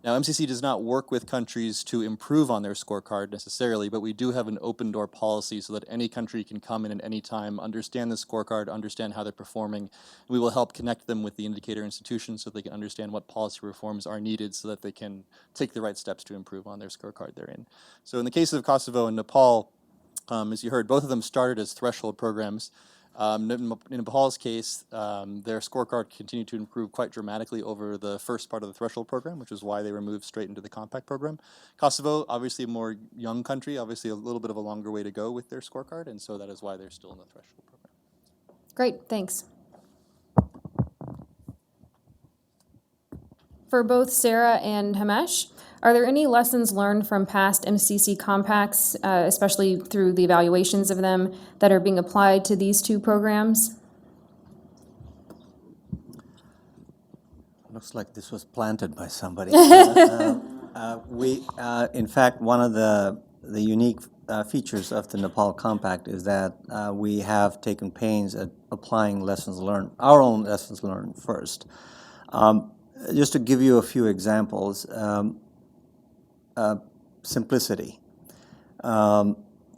Now, MCC does not work with countries to improve on their scorecard necessarily, but we do have an open door policy so that any country can come in at any time, understand the scorecard, understand how they're performing. We will help connect them with the indicator institutions so they can understand what policy reforms are needed so that they can take the right steps to improve on their scorecard they're in. So in the case of Kosovo and Nepal, as you heard, both of them started as threshold programs. In Nepal's case, their scorecard continued to improve quite dramatically over the first part of the threshold program, which is why they were moved straight into the compact program. Kosovo, obviously a more young country, obviously a little bit of a longer way to go with their scorecard, and so that is why they're still in the threshold program. Great, thanks. For both Sara and Himesh, are there any lessons learned from past MCC compacts, especially through the evaluations of them, that are being applied to these two programs? Looks like this was planted by somebody. In fact, one of the unique features of the Nepal Compact is that we have taken pains at applying lessons learned, our own lessons learned first. Just to give you a few examples, simplicity.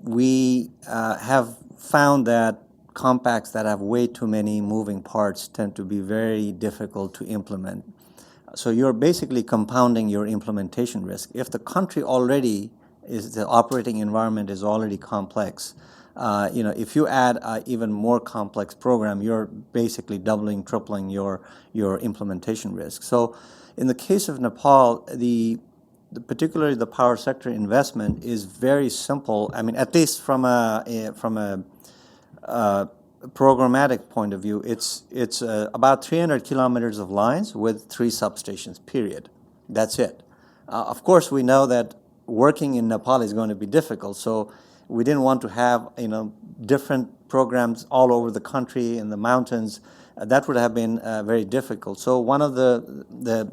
We have found that compacts that have way too many moving parts tend to be very difficult to implement. So you're basically compounding your implementation risk. If the country already the operating environment is already complex, if you add an even more complex program, you're basically doubling, tripling your implementation risk. So in the case of Nepal, particularly the power sector investment is very simple. I mean, at least from a programmatic point of view, it's about 300 kilometers of lines with 3 substations, period. That's it. Of course, we know that working in Nepal is going to be difficult, so we didn't want to have different programs all over the country in the mountains. That would have been very difficult. So one of the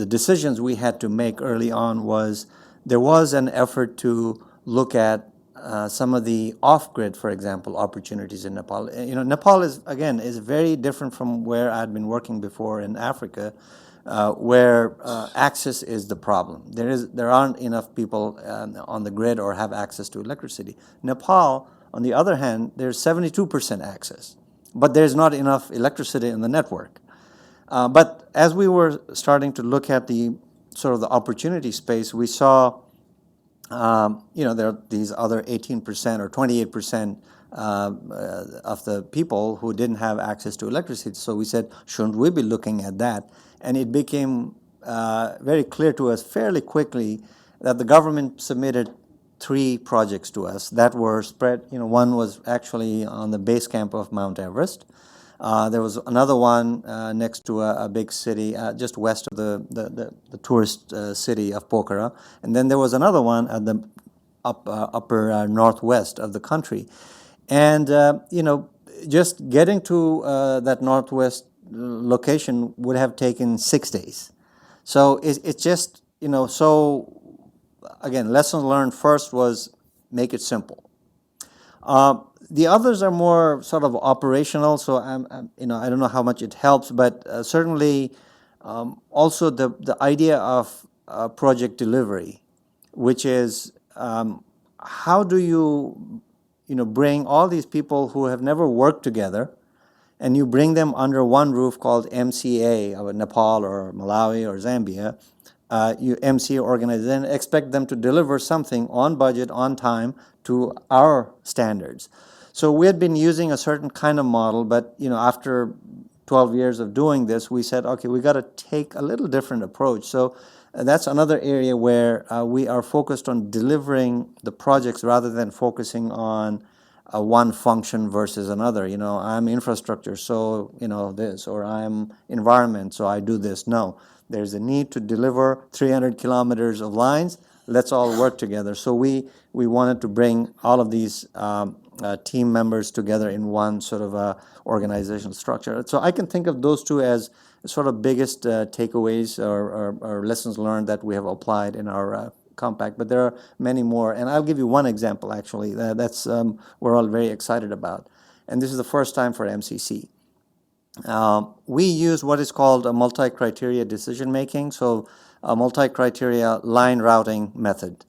decisions we had to make early on was there was an effort to look at some of the off-grid, for example, opportunities in Nepal. Nepal is very different from where I'd been working before in Africa, where access is the problem. There aren't enough people on the grid or have access to electricity. Nepal, on the other hand, there's 72% access, but there's not enough electricity in the network. But as we were starting to look at the sort of the opportunity space, we saw, there are these other 18% or 28% of the people who didn't have access to electricity. So we said, shouldn't we be looking at that? And it became very clear to us fairly quickly that the government submitted 3 projects to us that were spread. One was actually on the base camp of Mount Everest. There was another one next to a big city just west of the tourist city of Pokhara. And then there was another one at the upper northwest of the country. And, just getting to that northwest location would have taken 6 days. So it's just, so again, lesson learned first was make it simple. The others are more sort of operational, so I don't know how much it helps, but certainly also the idea of project delivery, which is how do you bring all these people who have never worked together, and you bring them under one roof called MCA, or Nepal or Malawi or Zambia, you MC organization, expect them to deliver something on budget, on time, to our standards. So we had been using a certain kind of model, but after 12 years of doing this, we said, okay, we got to take a little different approach. So that's another area where we are focused on delivering the projects rather than focusing on one function versus another. I'm infrastructure, so this, or I'm environment, so I do this. No, there's a need to deliver 300 kilometers of lines. Let's all work together. So we wanted to bring all of these team members together in one sort of organizational structure. So I can think of those two as sort of biggest takeaways or lessons learned that we have applied in our compact, but there are many more. And I'll give you one example, actually, that's we're all very excited about. And this is the first time for MCC. We use what is called a multi-criteria decision-making, so a multi-criteria line routing method.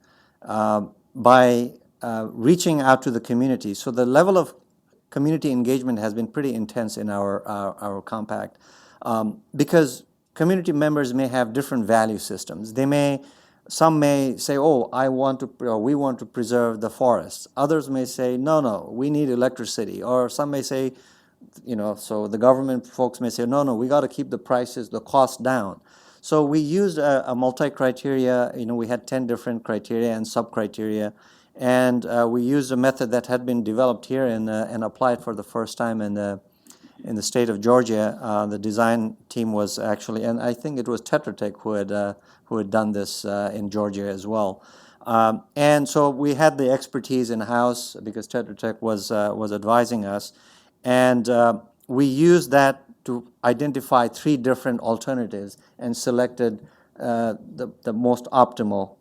By reaching out to the community, so the level of community engagement has been pretty intense in our compact, because community members may have different value systems. Some may say, oh, we want to preserve the forests. Others may say, no, we need electricity. Or some may say, so the government folks may say, no, we got to keep the prices, the cost down. So we used a multi-criteria, we had 10 different criteria and sub-criteria, and we used a method that had been developed here and applied for the first time in the state of Georgia. The design team was actually, and I think it was Tetra Tech who had done this in Georgia as well. And so we had the expertise in-house because Tetra Tech was advising us, and we used that to identify 3 different alternatives and selected the most optimal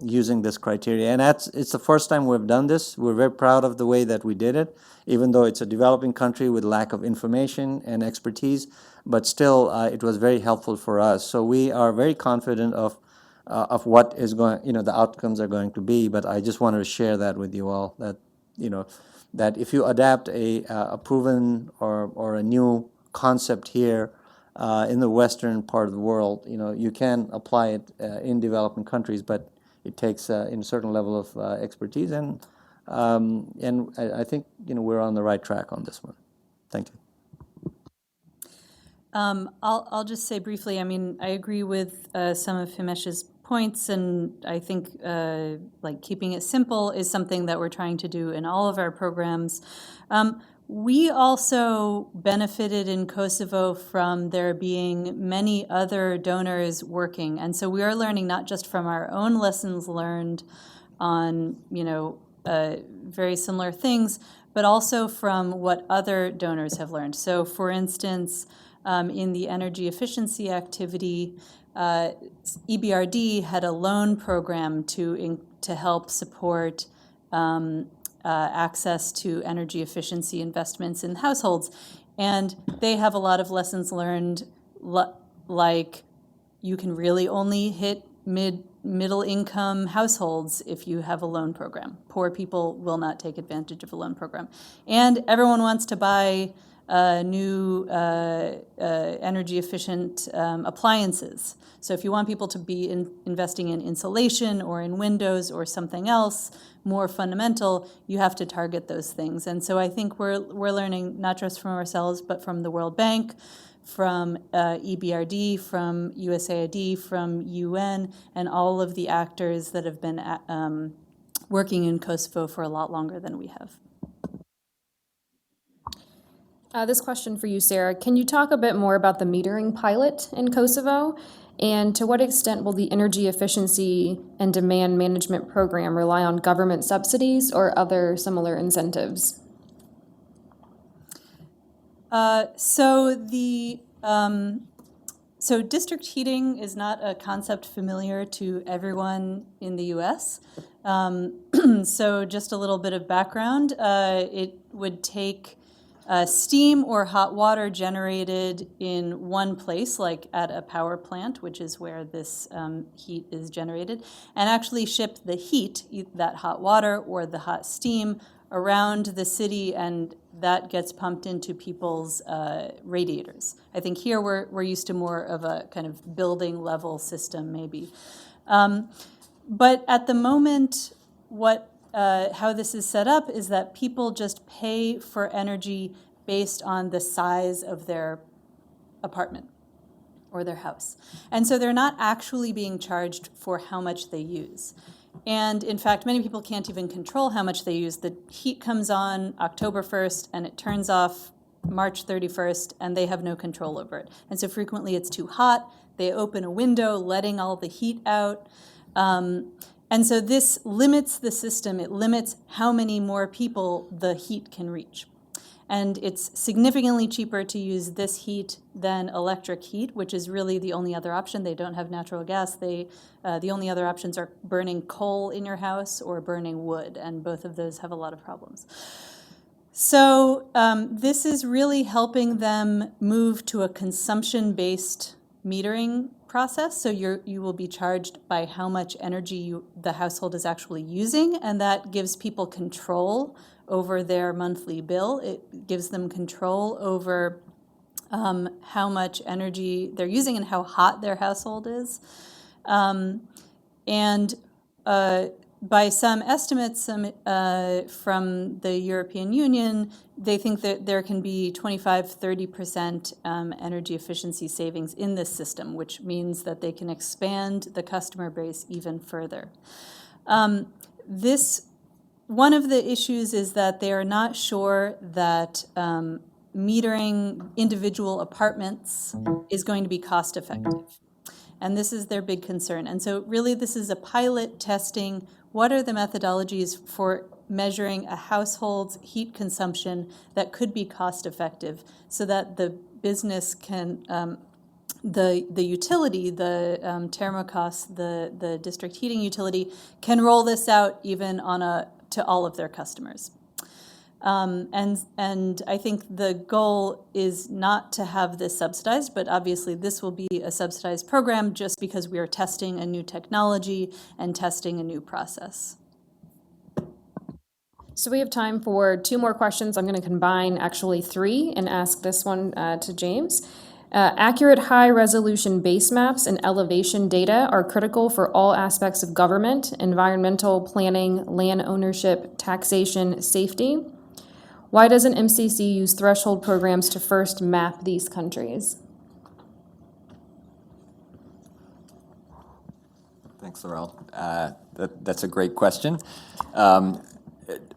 using this criteria. And it's the first time we've done this. We're very proud of the way that we did it, even though it's a developing country with lack of information and expertise, but still it was very helpful for us. So we are very confident of what is going, the outcomes are going to be, but I just wanted to share that with you all, that, that if you adapt a proven or a new concept here in the western part of the world, you can apply it in developing countries, but it takes a certain level of expertise, and I think we're on the right track on this one. Thank you. I'll just say briefly, I agree with some of Himesh's points, and I think like keeping it simple is something that we're trying to do in all of our programs. We also benefited in Kosovo from there being many other donors working, and so we are learning not just from our own lessons learned on very similar things, but also from what other donors have learned. So, for instance, in the energy efficiency activity, EBRD had a loan program to help support access to energy efficiency investments in households. And they have a lot of lessons learned, like you can really only hit middle income households if you have a loan program. Poor people will not take advantage of a loan program. And everyone wants to buy new energy efficient appliances. So if you want people to be investing in insulation or in windows or something else more fundamental, you have to target those things. And so I think we're learning not just from ourselves, but from the World Bank, from EBRD, from USAID, from UN, and all of the actors that have been working in Kosovo for a lot longer than we have. This question for you, Sara. Can you talk a bit more about the metering pilot in Kosovo? And to what extent will the energy efficiency and demand management program rely on government subsidies or other similar incentives? So district heating is not a concept familiar to everyone in the U.S. So just a little bit of background. It would take steam or hot water generated in one place, like at a power plant, which is where this heat is generated, and actually ship the heat, that hot water or the hot steam, around the city, and that gets pumped into people's radiators. I think here we're used to more of a kind of building level system maybe. But at the moment, how this is set up is that people just pay for energy based on the size of their apartment or their house. And so they're not actually being charged for how much they use. And in fact, many people can't even control how much they use. The heat comes on October 1st and it turns off March 31st, and they have no control over it. And so frequently it's too hot. They open a window, letting all the heat out. And so this limits the system. It limits how many more people the heat can reach. And it's significantly cheaper to use this heat than electric heat, which is really the only other option. They don't have natural gas. The only other options are burning coal in your house or burning wood, and both of those have a lot of problems. So this is really helping them move to a consumption-based metering process. So you will be charged by how much energy the household is actually using, and that gives people control over their monthly bill. It gives them control over how much energy they're using and how hot their household is. By some estimates from the European Union, they think that there can be 25-30% energy efficiency savings in this system, which means that they can expand the customer base even further. One of the issues is that they are not sure that metering individual apartments is going to be cost effective. And this is their big concern. And so really this is a pilot testing what are the methodologies for measuring a household's heat consumption that could be cost effective so that the business can, the utility, the Termocos, the district heating utility, can roll this out even to all of their customers. And I think the goal is not to have this subsidized, but obviously this will be a subsidized program just because we are testing a new technology and testing a new process. So we have time for 2 more questions. I'm going to combine actually 3 and ask this one to James. Accurate high-resolution base maps and elevation data are critical for all aspects of government, environmental planning, land ownership, taxation, safety. Why doesn't MCC use threshold programs to first map these countries? Thanks, Lorelle. That's a great question.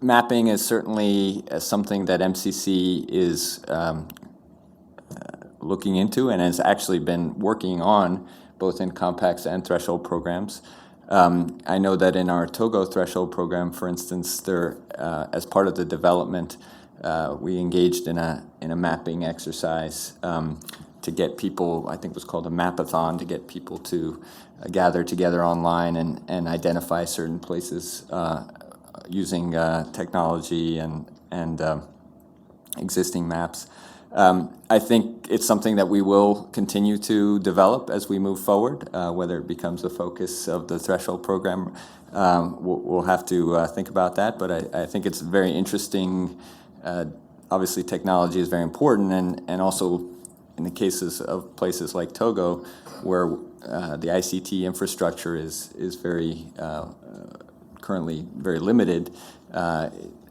Mapping is certainly something that MCC is looking into and has actually been working on both in compacts and threshold programs. I know that in our Togo threshold program, for instance, there, as part of the development, we engaged in a mapping exercise to get people, I think it was called a mapathon, to get people to gather together online and identify certain places using technology and existing maps. I think it's something that we will continue to develop as we move forward, whether it becomes the focus of the threshold program. We'll have to think about that, but I think it's very interesting. Obviously, technology is very important, and also in the cases of places like Togo, where the ICT infrastructure is very currently very limited,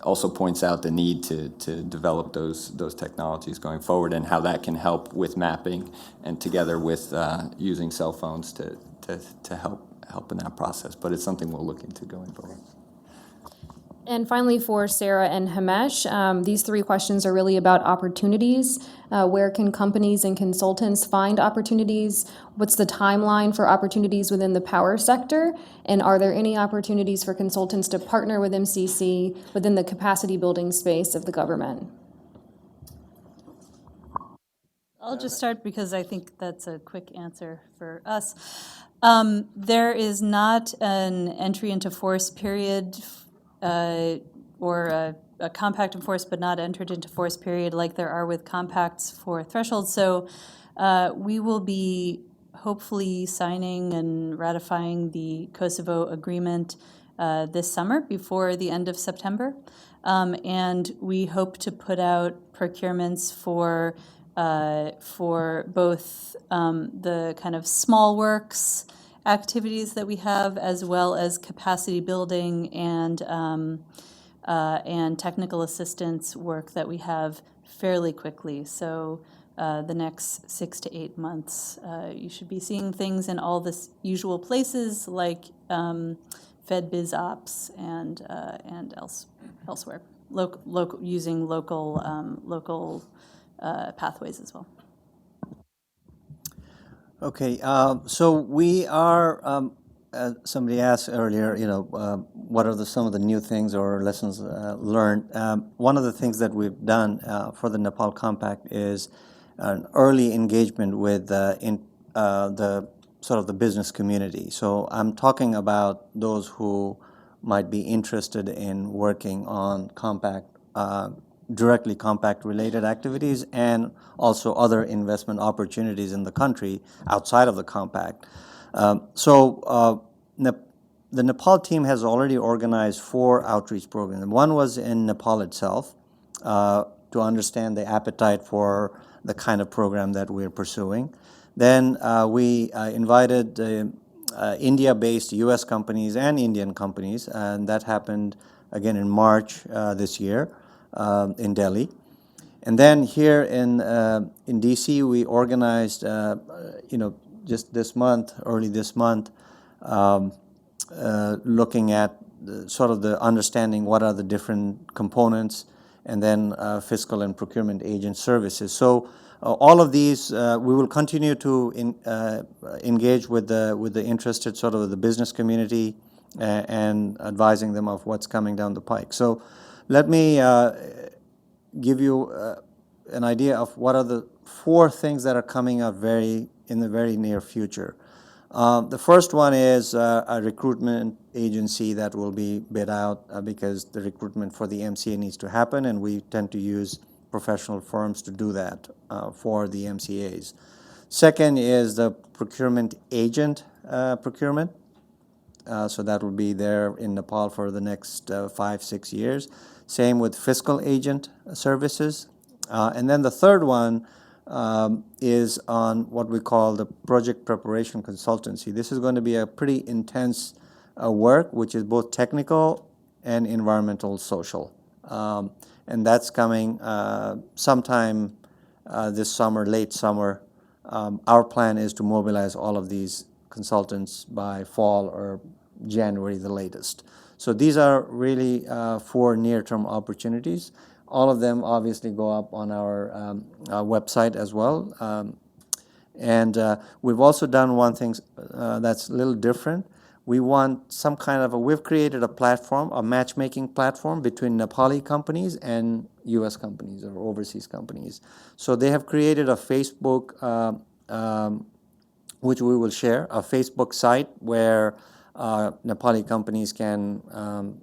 also points out the need to develop those technologies going forward and how that can help with mapping and together with using cell phones to help in that process. But it's something we'll look into going forward. And finally, for Sara and Himesh, these 3 questions are really about opportunities. Where can companies and consultants find opportunities? What's the timeline for opportunities within the power sector? And are there any opportunities for consultants to partner with MCC within the capacity building space of the government? I'll just start because I think that's a quick answer for us. There is not an entry into force period or a compact in force but not entered into force period like there are with compacts for thresholds. So we will be hopefully signing and ratifying the Kosovo agreement this summer before the end of September. And we hope to put out procurements for both the kind of small works activities that we have, as well as capacity building and technical assistance work that we have fairly quickly. So the next 6 to 8 months, you should be seeing things in all the usual places like Fed Biz Ops and elsewhere, using local pathways as well. Okay, so we are, somebody asked earlier, what are some of the new things or lessons learned? One of the things that we've done for the Nepal Compact is an early engagement with the sort of the business community. So I'm talking about those who might be interested in working on compact, directly compact-related activities, and also other investment opportunities in the country outside of the compact. The Nepal team has already organized 4 outreach programs. One was in Nepal itself to understand the appetite for the kind of program that we're pursuing. Then we invited India-based U.S. companies and Indian companies, and that happened again in March this year in Delhi. And then here in D.C., we organized, just this month, early this month, looking at sort of the understanding what are the different components, and then fiscal and procurement agent services. So all of these, we will continue to engage with the interested sort of the business community and advising them of what's coming down the pike. So let me give you an idea of what are the 4 things that are coming up in the very near future. The first one is a recruitment agency that will be bid out because the recruitment for the MCA needs to happen, and we tend to use professional firms to do that for the MCAs. Second is the procurement agent procurement. So that will be there in Nepal for the next 5-6 years. Same with fiscal agent services. And then the third one is on what we call the project preparation consultancy. This is going to be a pretty intense work, which is both technical and environmental social. And that's coming sometime this summer, late summer. Our plan is to mobilize all of these consultants by fall or January the latest. So these are really 4 near-term opportunities. All of them obviously go up on our website as well. And we've also done one thing that's a little different. We want some kind of we've created a platform, a matchmaking platform between Nepali companies and U.S. companies or overseas companies. So they have created a Facebook, which we will share, a Facebook site where Nepali companies can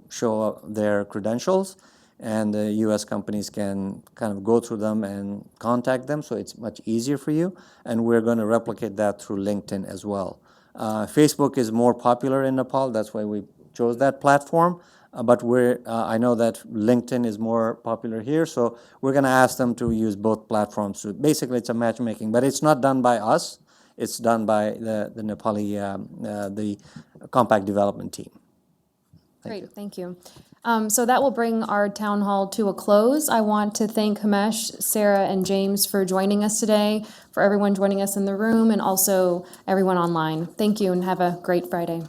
show their credentials, and the U.S. companies can kind of go through them and contact them, so it's much easier for you. And we're going to replicate that through LinkedIn as well. Facebook is more popular in Nepal, that's why we chose that platform. But I know that LinkedIn is more popular here, so we're going to ask them to use both platforms. So basically, it's a matchmaking, but it's not done by us. It's done by the Nepali, the Compact Development Team. Great, thank you. So that will bring our town hall to a close. I want to thank Himesh, Sara, and James for joining us today, for everyone joining us in the room, and also everyone online. Thank you, and have a great Friday.